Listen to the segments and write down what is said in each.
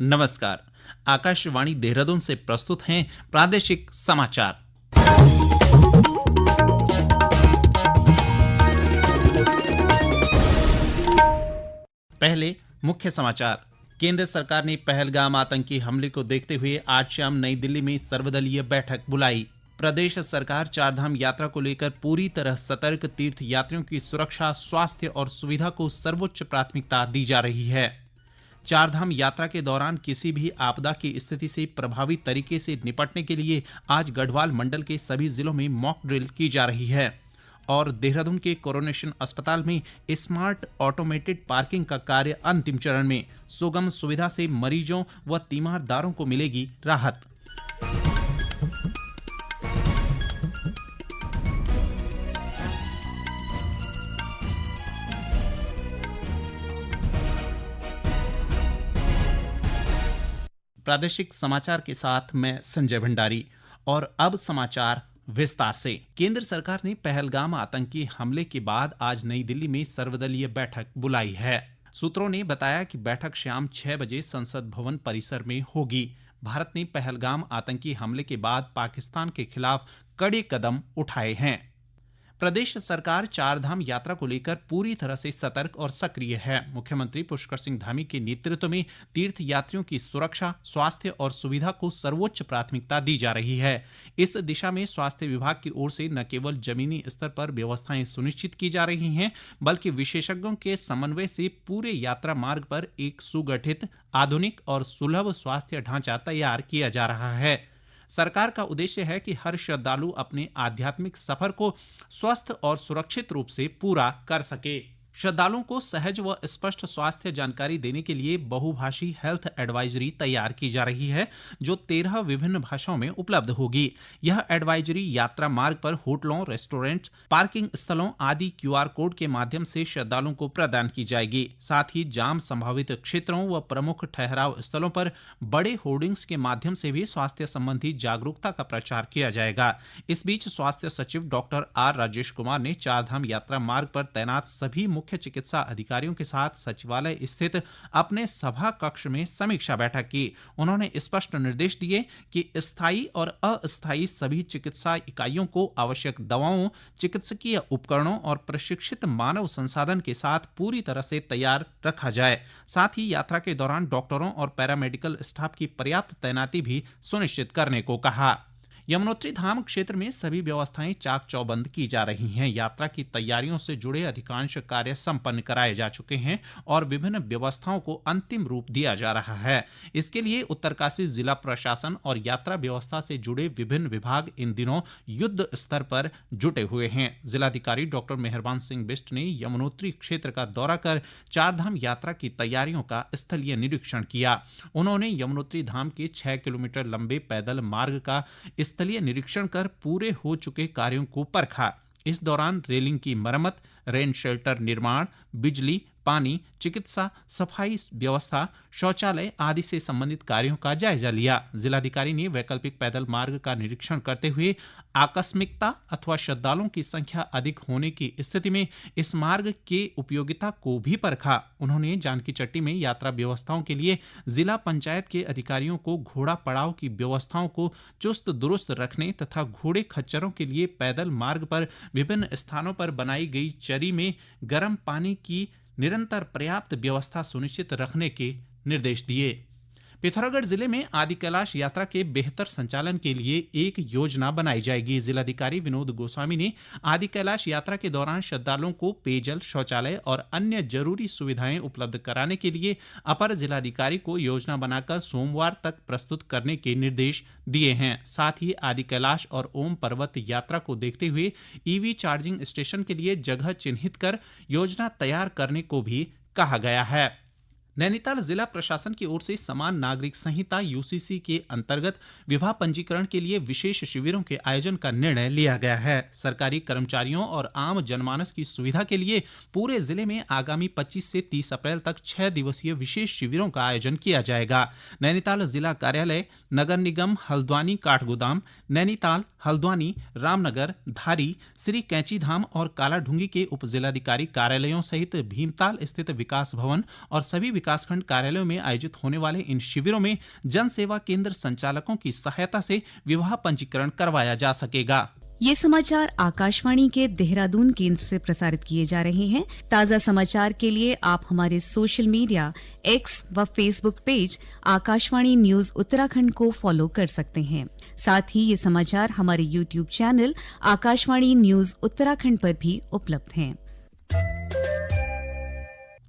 नमस्कार। आकाशवाणी देहरादून से प्रस्तुत हैं प्रादेशिक समाचार। पहले मुख्य समाचार। केंद्र सरकार ने पहलगाम आतंकी हमले को देखते हुए आज शाम नई दिल्ली में सर्वदलीय बैठक बुलाई। प्रदेश सरकार चारधाम यात्रा को लेकर पूरी तरह सतर्क, तीर्थ यात्रियों की सुरक्षा, स्वास्थ्य और सुविधा को सर्वोच्च प्राथमिकता दी जा रही है। चारधाम यात्रा के दौरान किसी भी आपदा की स्थिति से प्रभावी तरीके से निपटने के लिए आज गढ़वाल मंडल के सभी जिलों में मॉक ड्रिल की जा रही है। और देहरादून के कोरोनेशन अस्पताल में स्मार्ट ऑटोमेटेड पार्किंग का कार्य अंतिम चरण में। सुगम सुविधा से मरीजों व तीमारदारों को मिलेगी राहत। प्रादेशिक समाचार के साथ मैं संजय भंडारी। और अब समाचार विस्तार से। केंद्र सरकार ने पहलगाम आतंकी हमले के बाद आज नई दिल्ली में सर्वदलीय बैठक बुलाई है। सूत्रों ने बताया कि बैठक शाम 6 बजे संसद भवन परिसर में होगी। भारत ने पहलगाम आतंकी हमले के बाद पाकिस्तान के खिलाफ कड़े कदम उठाए हैं। प्रदेश सरकार चारधाम यात्रा को लेकर पूरी तरह से सतर्क और सक्रिय है। मुख्यमंत्री पुष्कर सिंह धामी के नेतृत्व में तीर्थ यात्रियों की सुरक्षा, स्वास्थ्य और सुविधा को सर्वोच्च प्राथमिकता दी जा रही है। इस दिशा में स्वास्थ्य विभाग की ओर से न केवल जमीनी स्तर पर व्यवस्थाएं सुनिश्चित की जा रही हैं, बल्कि विशेषज्ञों के समन्वय से पूरे यात्रा मार्ग पर एक सुगठित, आधुनिक और सुलभ स्वास्थ्य ढांचा तैयार किया जा रहा है। सरकार का उद्देश्य है कि हर श्रद्धालु अपने आध्यात्मिक सफर को स्वस्थ और सुरक्षित रूप से पूरा कर सके। श्रद्धालुओं को सहज व स्पष्ट स्वास्थ्य जानकारी देने के लिए बहुभाषी हेल्थ एडवाइजरी तैयार की जा रही है, जो 13 विभिन्न भाषाओं में उपलब्ध होगी। यह एडवाइजरी यात्रा मार्ग पर होटलों, रेस्टोरेंट, पार्किंग स्थलों आदि QR कोड के माध्यम से श्रद्धालुओं को प्रदान की जाएगी। साथ ही जाम संभावित क्षेत्रों व प्रमुख ठहराव स्थलों पर बड़े होर्डिंग्स के माध्यम से भी स्वास्थ्य संबंधी जागरूकता का प्रचार किया जाएगा। इस बीच स्वास्थ्य सचिव डॉक्टर R राजेश कुमार ने चारधाम यात्रा मार्ग पर तैनात सभी मुख्य चिकित्सा अधिकारियों के साथ सचिवालय स्थित अपने सभा कक्ष में समीक्षा बैठक की। उन्होंने स्पष्ट निर्देश दिए कि स्थायी और अस्थायी सभी चिकित्सा इकाइयों को आवश्यक दवाओं, चिकित्सकीय उपकरणों और प्रशिक्षित मानव संसाधन के साथ पूरी तरह से तैयार रखा जाए। साथ ही यात्रा के दौरान डॉक्टरों और पैरामेडिकल स्टाफ की पर्याप्त तैनाती भी सुनिश्चित करने को कहा। यमुनोत्री धाम क्षेत्र में सभी व्यवस्थाएं चाक चौबंद की जा रही हैं। यात्रा की तैयारियों से जुड़े अधिकांश कार्य संपन्न कराए जा चुके हैं और विभिन्न व्यवस्थाओं को अंतिम रूप दिया जा रहा है। इसके लिए उत्तरकाशी जिला प्रशासन और यात्रा व्यवस्था से जुड़े विभिन्न विभाग इन दिनों युद्ध स्तर पर जुटे हुए हैं। जिलाधिकारी डॉक्टर मेहरबान सिंह बिष्ट ने यमुनोत्री क्षेत्र का दौरा कर चारधाम यात्रा की तैयारियों का स्थलीय निरीक्षण किया। उन्होंने यमुनोत्री धाम के 6 किलोमीटर लंबे पैदल मार्ग का स्थलीय निरीक्षण कर पूरे हो चुके कार्यों को परखा। इस दौरान रेलिंग की मरम्मत, रेन शेल्टर निर्माण, बिजली, पानी, चिकित्सा, सफाई व्यवस्था, शौचालय आदि से संबंधित कार्यों का जायजा लिया। जिलाधिकारी ने वैकल्पिक पैदल मार्ग का निरीक्षण करते हुए आकस्मिकता अथवा श्रद्धालुओं की संख्या अधिक होने की स्थिति में इस मार्ग के उपयोगिता को भी परखा। उन्होंने जानकी चट्टी में यात्रा व्यवस्थाओं के लिए जिला पंचायत के अधिकारियों को घोड़ा पड़ाव की व्यवस्थाओं को चुस्त दुरुस्त रखने तथा घोड़े खच्चरों के लिए पैदल मार्ग पर विभिन्न स्थानों पर बनाई गई चरी में गर्म पानी की निरंतर पर्याप्त व्यवस्था सुनिश्चित रखने के निर्देश दिए। पिथौरागढ़ जिले में आदि कैलाश यात्रा के बेहतर संचालन के लिए एक योजना बनाई जाएगी। जिलाधिकारी विनोद गोस्वामी ने आदि कैलाश यात्रा के दौरान श्रद्धालुओं को पेयजल, शौचालय और अन्य जरूरी सुविधाएं उपलब्ध कराने के लिए अपर जिलाधिकारी को योजना बनाकर सोमवार तक प्रस्तुत करने के निर्देश दिए हैं। साथ ही आदि कैलाश और ओम पर्वत यात्रा को देखते हुए EV चार्जिंग स्टेशन के लिए जगह चिन्हित कर योजना तैयार करने को भी कहा गया है। नैनीताल जिला प्रशासन की ओर से समान नागरिक संहिता UCC के अंतर्गत विवाह पंजीकरण के लिए विशेष शिविरों के आयोजन का निर्णय लिया गया है। सरकारी कर्मचारियों और आम जनमानस की सुविधा के लिए पूरे जिले में आगामी 25 से 30 अप्रैल तक 6 दिवसीय विशेष शिविरों का आयोजन किया जाएगा। नैनीताल जिला कार्यालय, नगर निगम हल्द्वानी काठगोदाम, नैनीताल, हल्द्वानी, रामनगर, धारी, श्री कैंची धाम और कालाढूंगी के उप जिलाधिकारी कार्यालयों सहित भीमताल स्थित विकास भवन और सभी विकासखंड कार्यालयों में आयोजित होने वाले इन शिविरों में जन सेवा केंद्र संचालकों की सहायता से विवाह पंजीकरण करवाया जा सकेगा। ये समाचार आकाशवाणी के देहरादून केंद्र से प्रसारित किए जा रहे हैं। ताज़ा समाचार के लिए आप हमारे सोशल मीडिया एक्स व Facebook page Akashvani news Uttarakhand को फॉलो कर सकते हैं। साथ ही ये समाचार हमारे YouTube channel Akashvani news Uttarakhand पर भी उपलब्ध हैं।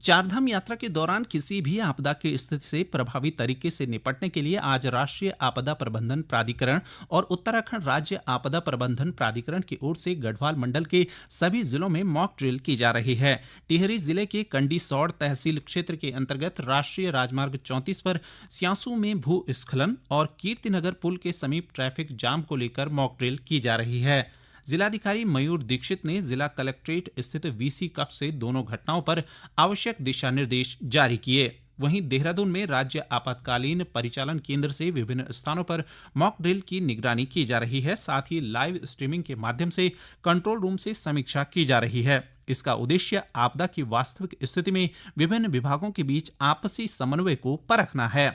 चारधाम यात्रा के दौरान किसी भी आपदा की स्थिति से प्रभावी तरीके से निपटने के लिए आज राष्ट्रीय आपदा प्रबंधन प्राधिकरण और उत्तराखंड राज्य आपदा प्रबंधन प्राधिकरण की ओर से गढ़वाल मंडल के सभी जिलों में मॉक ड्रिल की जा रही है। टिहरी जिले के कंडीसौड़ तहसील क्षेत्र के अंतर्गत राष्ट्रीय राजमार्ग 34 पर स्यासू में भूस्खलन और कीर्तिनगर पुल के समीप ट्रैफिक जाम को लेकर मॉक ड्रिल की जा रही है। जिलाधिकारी मयूर दीक्षित ने जिला कलेक्ट्रेट स्थित वीसी कक्ष से दोनों घटनाओं पर आवश्यक दिशा निर्देश जारी किए। वहीं देहरादून में राज्य आपातकालीन परिचालन केंद्र से विभिन्न स्थानों पर मॉक ड्रिल की निगरानी की जा रही है। साथ ही लाइव स्ट्रीमिंग के माध्यम से कंट्रोल रूम से समीक्षा की जा रही है। इसका उद्देश्य आपदा की वास्तविक स्थिति में विभिन्न विभागों के बीच आपसी समन्वय को परखना है।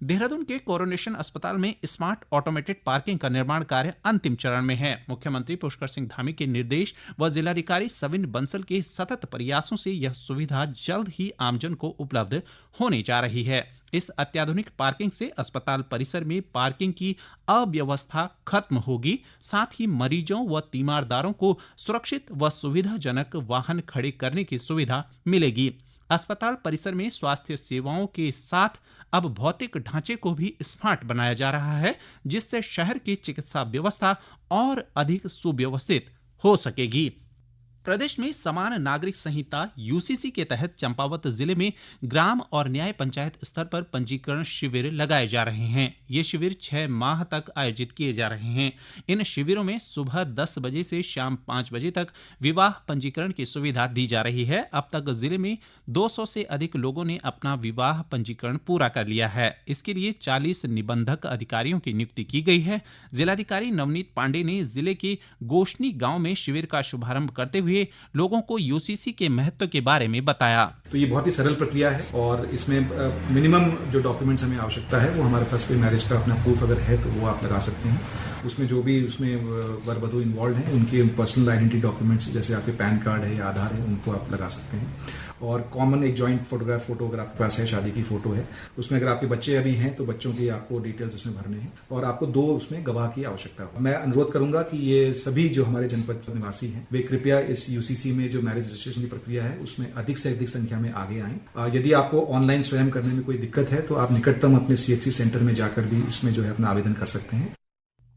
देहरादून के कोरोनेशन अस्पताल में स्मार्ट ऑटोमेटेड पार्किंग का निर्माण कार्य अंतिम चरण में है। मुख्यमंत्री पुष्कर सिंह धामी के निर्देश व जिलाधिकारी सविन बंसल के सतत प्रयासों से यह सुविधा जल्द ही आमजन को उपलब्ध होने जा रही है। इस अत्याधुनिक पार्किंग से अस्पताल परिसर में पार्किंग की अव्यवस्था खत्म होगी। साथ ही मरीजों व तीमारदारों को सुरक्षित व सुविधाजनक वाहन खड़े करने की सुविधा मिलेगी। अस्पताल परिसर में स्वास्थ्य सेवाओं के साथ अब भौतिक ढांचे को भी स्मार्ट बनाया जा रहा है, जिससे शहर की चिकित्सा व्यवस्था और अधिक सुव्यवस्थित हो सकेगी। प्रदेश में समान नागरिक संहिता यूसीसी के तहत चंपावत जिले में ग्राम और न्याय पंचायत स्तर पर पंजीकरण शिविर लगाए जा रहे हैं। ये शिविर 6 माह तक आयोजित किए जा रहे हैं। इन शिविरों में सुबह 10 बजे से शाम 5 बजे तक विवाह पंजीकरण की सुविधा दी जा रही है। अब तक जिले में 200 से अधिक लोगों ने अपना विवाह पंजीकरण पूरा कर लिया है। इसके लिए 40 निबंधक अधिकारियों की नियुक्ति की गई है। जिलाधिकारी नवनीत पांडे ने जिले के गोशनी गांव में शिविर का शुभारंभ करते हुए लोगों को यूसीसी के महत्व के बारे में बताया। तो ये बहुत ही सरल प्रक्रिया है और इसमें मिनिमम जो डॉक्यूमेंट्स हमें आवश्यकता है वो हमारे पास कोई मैरिज का अपना प्रूफ अगर है तो वो आप लगा सकते हैं। उसमें जो भी उसमें वर वधू इन्वॉल्व हैं उनके पर्सनल आइडेंटिटी डॉक्यूमेंट्स जैसे आपके पैन कार्ड है या आधार है उनको आप लगा सकते हैं। और कॉमन एक जॉइंट फोटो अगर आपके पास है, शादी की फोटो है, उसमें अगर आपके बच्चे अभी हैं तो बच्चों की आपको डिटेल्स उसमें भरने हैं और आपको 2 उसमें गवाह की आवश्यकता है। मैं अनुरोध करूंगा कि ये सभी जो हमारे जनपद निवासी हैं वे कृपया इस यूसीसी में जो मैरिज रजिस्ट्रेशन की प्रक्रिया है उसमें अधिक से अधिक संख्या में आगे आएं। यदि आपको ऑनलाइन स्वयं करने में कोई दिक्कत है तो आप निकटतम अपने सीएचसी सेंटर में जाकर भी इसमें जो है अपना आवेदन कर सकते हैं।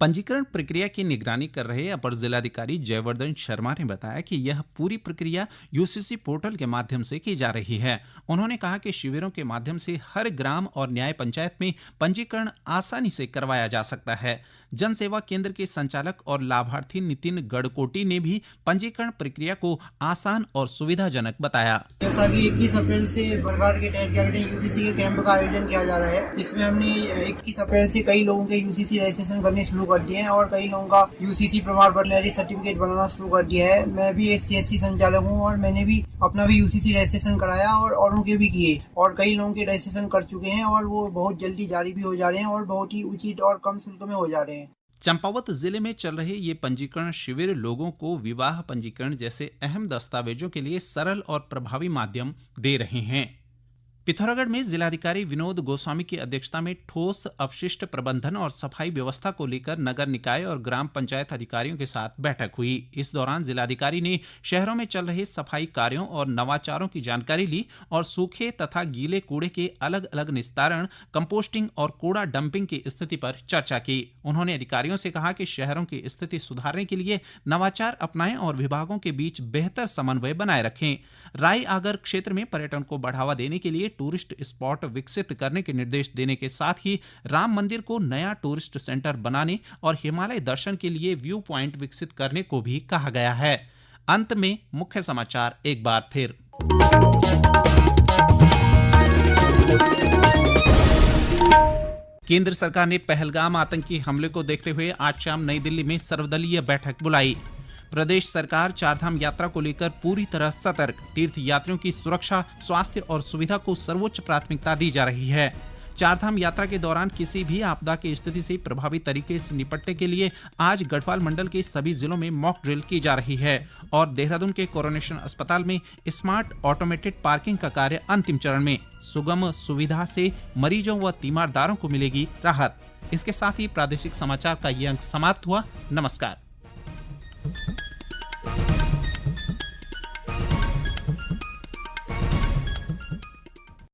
पंजीकरण प्रक्रिया की निगरानी कर रहे अपर जिलाधिकारी जयवर्धन शर्मा ने बताया कि यह पूरी प्रक्रिया यूसीसी पोर्टल के माध्यम से की जा रही है। उन्होंने कहा कि शिविरों के माध्यम से हर ग्राम और न्याय पंचायत में पंजीकरण आसानी से करवाया जा सकता है। जन सेवा केंद्र के संचालक और लाभार्थी नितिन गढ़कोटी ने भी पंजीकरण प्रक्रिया को आसान और सुविधाजनक बताया। जैसा कि 21 अप्रैल से बरगाड़ के तहत यूसीसी के कैंप का आयोजन किया जा रहा है। इसमें हमने 21 अप्रैल से कई लोगों के यूसीसी रजिस्ट्रेशन करने शुरू कर दिए हैं और कई लोगों का यूसीसी प्रमाण पत्र मैरिज सर्टिफिकेट बनाना शुरू कर दिया है। मैं भी एक सीएससी संचालक हूं और मैंने भी अपना भी यूसीसी रजिस्ट्रेशन कराया और औरों के भी किए और कई लोगों के रजिस्ट्रेशन कर चुके हैं और वो बहुत जल्दी जारी भी हो जा रहे हैं और बहुत ही उचित और कम शुल्क में हो जा रहे हैं। चंपावत जिले में चल रहे ये पंजीकरण शिविर लोगों को विवाह पंजीकरण जैसे अहम दस्तावेजों के लिए सरल और प्रभावी माध्यम दे रहे हैं। पिथौरागढ़ में जिलाधिकारी विनोद गोस्वामी की अध्यक्षता में ठोस अपशिष्ट प्रबंधन और सफाई व्यवस्था को लेकर नगर निकाय और ग्राम पंचायत अधिकारियों के साथ बैठक हुई। इस दौरान जिलाधिकारी ने शहरों में चल रहे सफाई कार्यों और नवाचारों की जानकारी ली और सूखे तथा गीले कूड़े के अलग अलग निस्तारण, कंपोस्टिंग और कूड़ा डंपिंग की स्थिति पर चर्चा की। उन्होंने अधिकारियों से कहा कि शहरों की स्थिति सुधारने के लिए नवाचार अपनाएं और विभागों के बीच बेहतर समन्वय बनाए रखें। राय आगर क्षेत्र में पर्यटन को बढ़ावा देने के लिए टूरिस्ट स्पॉट विकसित करने के निर्देश देने के साथ ही राम मंदिर को नया टूरिस्ट सेंटर बनाने और हिमालय दर्शन के लिए व्यू पॉइंट विकसित करने को भी कहा गया है। अंत में मुख्य समाचार एक बार फिर। केंद्र सरकार ने पहलगाम आतंकी हमले को देखते हुए आज शाम नई दिल्ली में सर्वदलीय बैठक बुलाई। प्रदेश सरकार चारधाम यात्रा को लेकर पूरी तरह सतर्क। तीर्थ यात्रियों की सुरक्षा, स्वास्थ्य और सुविधा को सर्वोच्च प्राथमिकता दी जा रही है। चारधाम यात्रा के दौरान किसी भी आपदा की स्थिति से प्रभावी तरीके से निपटने के लिए आज गढ़वाल मंडल के सभी जिलों में मॉक ड्रिल की जा रही है और देहरादून के कोरोनेशन अस्पताल में स्मार्ट ऑटोमेटेड पार्किंग का कार्य अंतिम चरण में। सुगम सुविधा से मरीजों व तीमारदारों को मिलेगी राहत। इसके साथ ही प्रादेशिक समाचार का ये अंक समाप्त हुआ। नमस्कार।